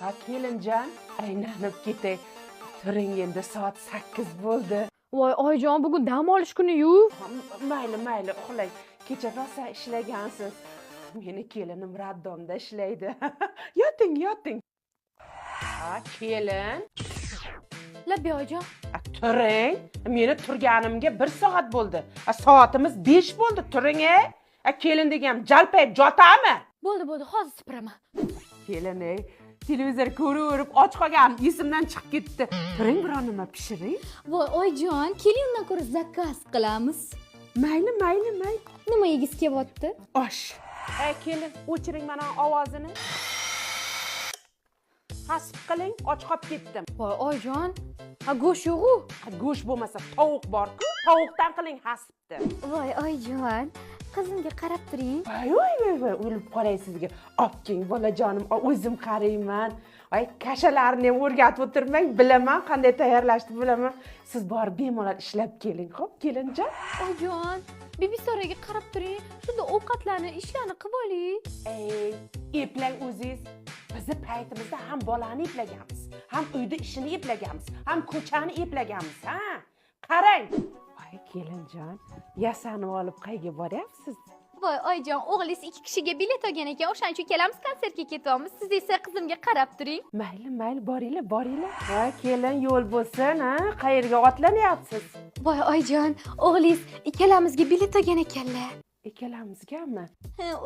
Ha kelinjon, aylanib ketay. Turing endi soat 8 bo'ldi. Voy oyijon, bugun dam olish kuni-yu. Mayli, uxlang. Kecha rosa ishlagansiz. Meni kelinim raddomda ishlaydi. Yoting. Ha, kelin. Labbiy oyijon. Turing. Meni turganimga 1 soat bo'ldi. Soatimiz 5 bo'ldi. Turing, kelin degam jalpayib jotami? Bo'ldi, hozir supuraman. Kelin, televizor ko'rib och qolgan, esimdan chiqib ketdi. Turing, biror nima pishiring. Voy oyijon, keling undan ko'ra zakaz qilamiz. Mayli. Nima yegiz kelyapti? Osh. Kelin, o'chiring mana ovozini. Hasib qiling, och qolib ketdim. Voy oyijon, ha go'sht yo'q-ku. Go'sht bo'lmasa tovuq bor-ku, tovuqdan qiling hasibni. Voy oyijon, qizimga qarab turing. Voy, o'lib qolay sizga. Opking bolajonim, o'zim qarayman. Voy, kashalarni ham o'rgatib o'tirmang, bilaman, qanday tayyorlashni bilaman. Siz borib bemalol ishlab keling, xo'p, kelinjon. Oyijon, Bibisoraga qarab turing. Shunda ovqatlarni, ishlarni qilib oling. Eplang o'zingiz. Bizi paytimizda ham bolani eplaganmiz, ham uyda ishini eplaganmiz, ham ko'chani eplaganmiz, ha? Qarang. Voy, kelinjon, yasanib olib qayerga boryapsiz? Voy oyijon, o'g'lingiz 2 kishiga bilet olgan ekan, o'shaning uchun kelamiz, konsertga ketyapmiz. Siz esa qizimga qarab turing. Mayli, boringlar. Voy, kelin, yo'l bo'lsin, ha? Qayerga otlanyapsiz? Voy oyijon, o'g'lingiz ikkalamizga bilet olgan ekanlar. Ikkalamizgami?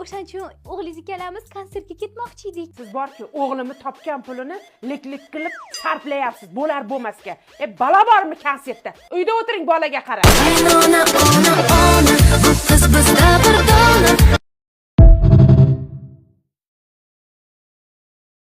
O'shaning uchun o'g'lingiz ikkalamiz konsertga ketmoqchi edik. Siz borki, o'g'limni topgan pulini lik qilib sarflayapsiz, bo'lar bo'lmasga. Balo bormi konsertda? Uyda o'tiring, bolaga qarang. Ona, bu qiz bizda bir dona.